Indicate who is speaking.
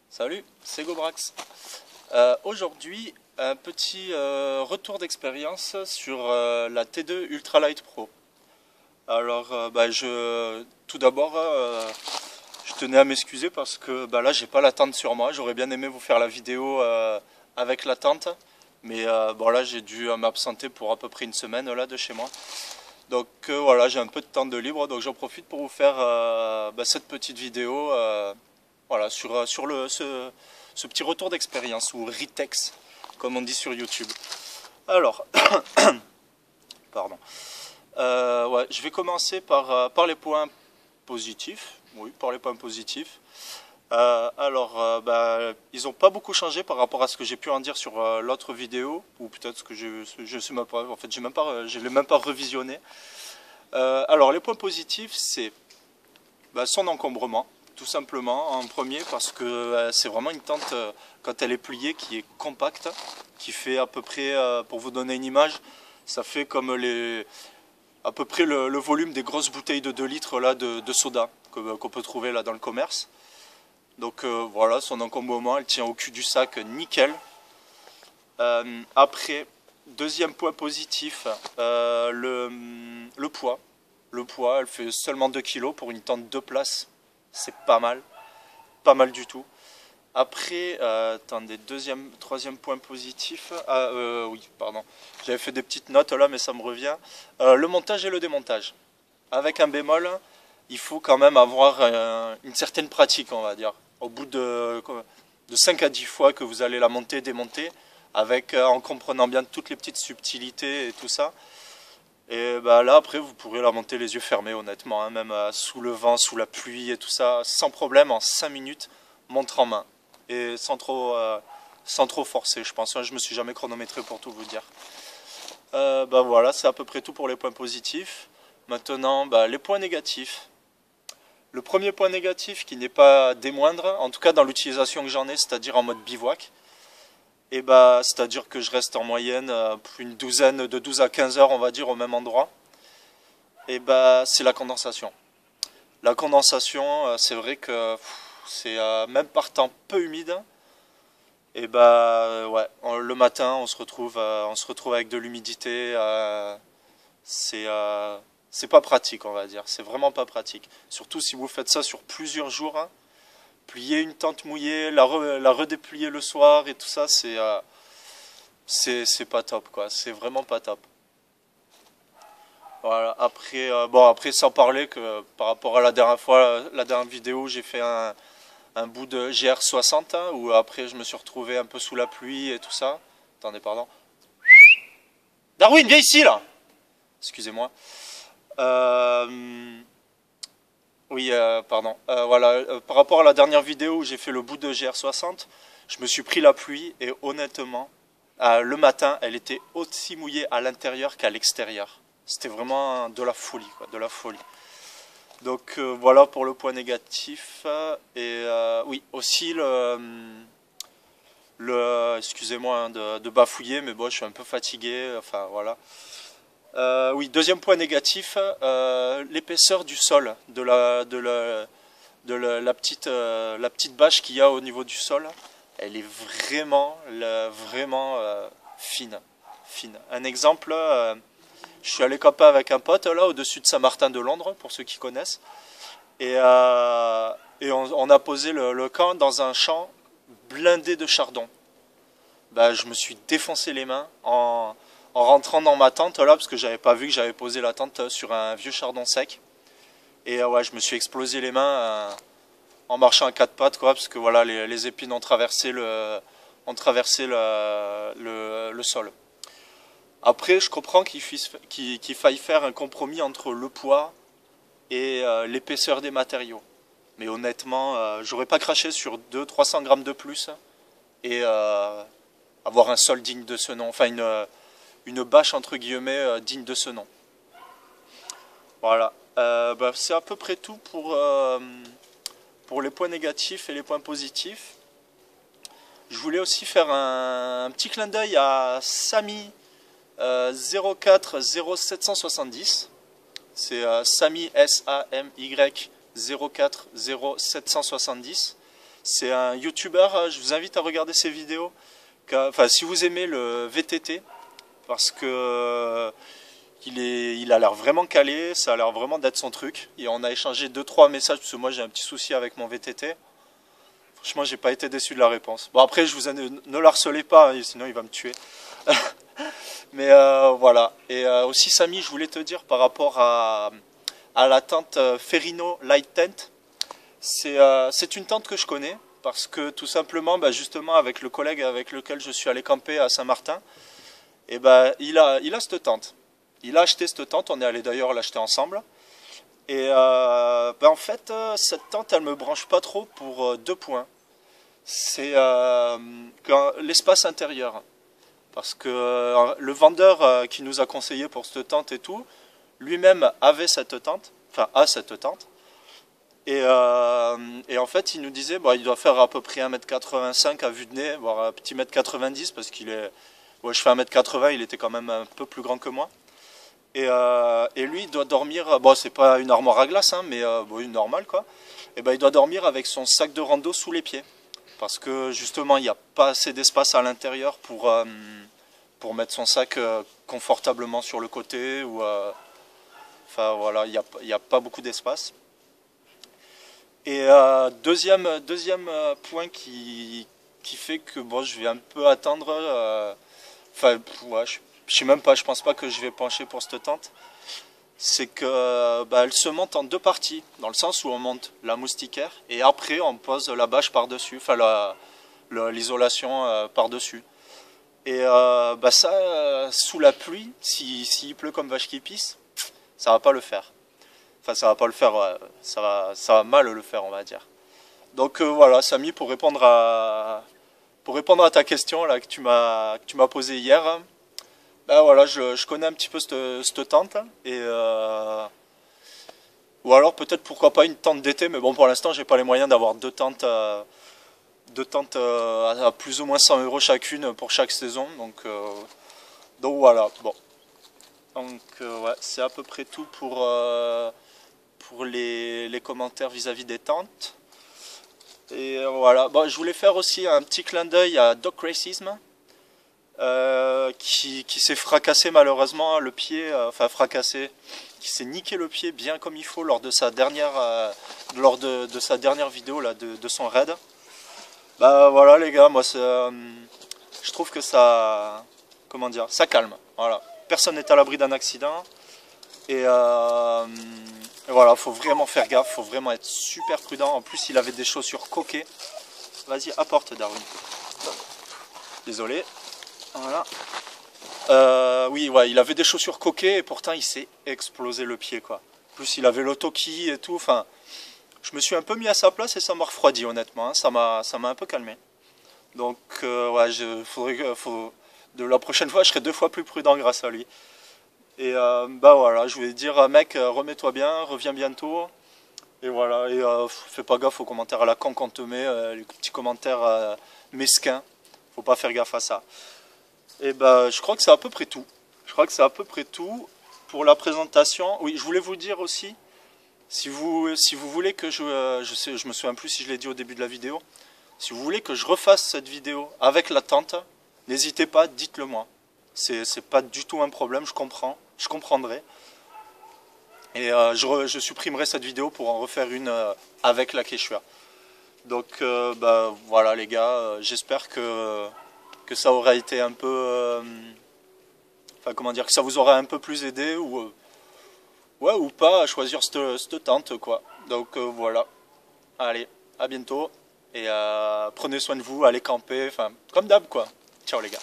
Speaker 1: Salut, c'est Gobrax. Aujourd'hui, un petit retour d'expérience sur la T2 Ultralight Pro. Alors, tout d'abord, je tenais à m'excuser parce que là, j'ai pas la tente sur moi. J'aurais bien aimé vous faire la vidéo avec la tente, mais bon là, j'ai dû m'absenter pour à peu près une semaine là de chez moi. Donc voilà, j'ai un peu de temps de libre, donc j'en profite pour vous faire cette petite vidéo. Voilà, ce petit retour d'expérience, ou Ritex, comme on dit sur YouTube. Alors, pardon. Ouais, je vais commencer par les points positifs. Oui, par les points positifs. Ils n'ont pas beaucoup changé par rapport à ce que j'ai pu en dire sur l'autre vidéo, ou peut-être que je sais même pas. En fait, je l'ai même pas revisionné. Alors, les points positifs, c'est son encombrement. Tout simplement, en premier, parce que c'est vraiment une tente, quand elle est pliée, qui est compacte, qui fait à peu près, pour vous donner une image, ça fait comme à peu près le volume des grosses bouteilles de 2 litres là, de soda qu'on peut trouver là dans le commerce. Donc voilà, son encombrement, elle tient au cul du sac, nickel. Après, deuxième point positif, le poids. Le poids, elle fait seulement 2 kg pour une tente 2 places. C'est pas mal du tout. Après, attendez, troisième point positif. Oui, pardon. J'avais fait des petites notes là, mais ça me revient. Le montage et le démontage. Avec un bémol, il faut quand même avoir une certaine pratique, on va dire. Au bout de 5 à 10 fois que vous allez la monter, démonter, en comprenant bien toutes les petites subtilités et tout ça. Et là après vous pourrez la monter les yeux fermés honnêtement, hein, même sous le vent, sous la pluie et tout ça, sans problème en 5 minutes, montre en main. Et sans trop forcer je pense, je me suis jamais chronométré pour tout vous dire. Voilà, c'est à peu près tout pour les points positifs. Maintenant les points négatifs. Le premier point négatif qui n'est pas des moindres, en tout cas dans l'utilisation que j'en ai, c'est-à-dire en mode bivouac. Et c'est-à-dire que je reste en moyenne une douzaine, de 12 à 15 heures, on va dire, au même endroit. Et c'est la condensation. La condensation, c'est vrai que c'est même par temps peu humide. Et ouais, le matin, on se retrouve avec de l'humidité. C'est pas pratique, on va dire. C'est vraiment pas pratique. Surtout si vous faites ça sur plusieurs jours, hein. Plier une tente mouillée, la redéplier le soir et tout ça, c'est pas top, quoi. C'est vraiment pas top. Voilà. Après, après sans parler que par rapport à la dernière fois, la dernière vidéo, j'ai fait un bout de GR60 hein, où après je me suis retrouvé un peu sous la pluie et tout ça. Attendez, pardon. Darwin, viens ici là. Excusez-moi. Oui, pardon. Voilà, par rapport à la dernière vidéo où j'ai fait le bout de GR60, je me suis pris la pluie et honnêtement, le matin, elle était aussi mouillée à l'intérieur qu'à l'extérieur. C'était vraiment de la folie, quoi, de la folie. Donc voilà pour le point négatif. Et oui, aussi excusez-moi hein, de bafouiller, mais bon, je suis un peu fatigué. Enfin voilà. Oui, deuxième point négatif, l'épaisseur du sol, la petite bâche qu'il y a au niveau du sol, elle est vraiment fine, fine. Un exemple, je suis allé camper avec un pote là au-dessus de Saint-Martin de Londres, pour ceux qui connaissent, et on a posé le camp dans un champ blindé de chardon. Je me suis défoncé les mains en rentrant dans ma tente là, parce que j'avais pas vu que j'avais posé la tente sur un vieux chardon sec. Et ouais, je me suis explosé les mains en marchant à quatre pattes, quoi, parce que voilà, les épines ont traversé le sol. Après, je comprends qu'il faille faire un compromis entre le poids et l'épaisseur des matériaux. Mais honnêtement, j'aurais pas craché sur 200-300 grammes de plus et avoir un sol digne de ce nom. Enfin, une bâche entre guillemets digne de ce nom. Voilà, c'est à peu près tout pour les points négatifs et les points positifs. Je voulais aussi faire un petit clin d'œil à Samy 04 0770. C'est Samy SAMY 04 0770. C'est un YouTuber, je vous invite à regarder ses vidéos. Enfin, si vous aimez le VTT, parce que il a l'air vraiment calé, ça a l'air vraiment d'être son truc. Et on a échangé 2-3 messages, parce que moi j'ai un petit souci avec mon VTT. Franchement, j'ai pas été déçu de la réponse. Bon, après, ne le harcelez pas, sinon il va me tuer. Mais voilà. Et aussi, Samy, je voulais te dire par rapport à la tente Ferrino Light Tent. C'est une tente que je connais, parce que tout simplement, bah, justement, avec le collègue avec lequel je suis allé camper à Saint-Martin, et bah, il a cette tente. Il a acheté cette tente, on est allé d'ailleurs l'acheter ensemble. Et bah, en fait, cette tente, elle me branche pas trop pour 2 points. C'est l'espace intérieur. Parce que le vendeur qui nous a conseillé pour cette tente et tout, lui-même avait cette tente, enfin a cette tente. Et en fait, il nous disait, bon, il doit faire à peu près 1,85 m à vue de nez, voire un petit 1,90 m, parce qu'il est... Ouais, je fais 1,80 m, il était quand même un peu plus grand que moi. Et lui, il doit dormir, bon, c'est pas une armoire à glace, hein, mais bon, une normale, quoi. Et ben, il doit dormir avec son sac de rando sous les pieds. Parce que justement, il n'y a pas assez d'espace à l'intérieur pour mettre son sac confortablement sur le côté. Ou, enfin, voilà, il n'y a pas beaucoup d'espace. Et deuxième point qui fait que bon, je vais un peu attendre, enfin, ouais, je sais même pas, je pense pas que je vais pencher pour cette tente, c'est que bah, elle se monte en 2 parties, dans le sens où on monte la moustiquaire et après on pose la bâche par-dessus, enfin l'isolation par-dessus. Et bah, ça, sous la pluie, s'il pleut comme vache qui pisse, ça va pas le faire. Enfin, ça va pas le faire, ça va mal le faire, on va dire. Donc voilà, Samy, pour répondre à ta question là que tu m'as posée hier, ben voilà, je connais un petit peu cette tente et ou alors peut-être pourquoi pas une tente d'été, mais bon pour l'instant j'ai pas les moyens d'avoir 2 tentes, à plus ou moins 100 € chacune pour chaque saison, donc voilà, bon. Donc ouais, c'est à peu près tout pour les commentaires vis-à-vis des tentes. Et voilà, bon, je voulais faire aussi un petit clin d'œil à Doc Racism, qui s'est fracassé malheureusement le pied, enfin fracassé, qui s'est niqué le pied bien comme il faut lors de sa dernière, de sa dernière vidéo là, de son raid. Bah voilà les gars, moi je trouve que ça, comment dire, ça calme. Voilà, personne n'est à l'abri d'un accident. Et voilà, faut vraiment faire gaffe, faut vraiment être super prudent. En plus, il avait des chaussures coquées. Vas-y, apporte Darwin. Désolé. Voilà. Oui, ouais, il avait des chaussures coquées et pourtant il s'est explosé le pied, quoi. En plus, il avait l'autoki et tout. Enfin, je me suis un peu mis à sa place et ça m'a refroidi, honnêtement. Hein. Ça m'a un peu calmé. Donc, ouais, de la prochaine fois, je serai 2 fois plus prudent grâce à lui. Et bah voilà, je voulais dire, mec, remets-toi bien, reviens bientôt. Et voilà, et fais pas gaffe aux commentaires à la con qu'on te met, les petits commentaires mesquins. Faut pas faire gaffe à ça. Et bah, je crois que c'est à peu près tout. Je crois que c'est à peu près tout pour la présentation. Oui, je voulais vous dire aussi, si vous voulez que je me souviens plus si je l'ai dit au début de la vidéo, si vous voulez que je refasse cette vidéo avec la tente, n'hésitez pas, dites-le moi. C'est pas du tout un problème, je comprendrai. Et je supprimerai cette vidéo pour en refaire une avec la Quechua. Donc bah, voilà les gars, j'espère que ça aura été un peu... enfin comment dire, que ça vous aura un peu plus aidé ou... ouais, ou pas à choisir cette tente quoi. Donc voilà. Allez, à bientôt. Et prenez soin de vous, allez camper, enfin comme d'hab quoi. Ciao les gars.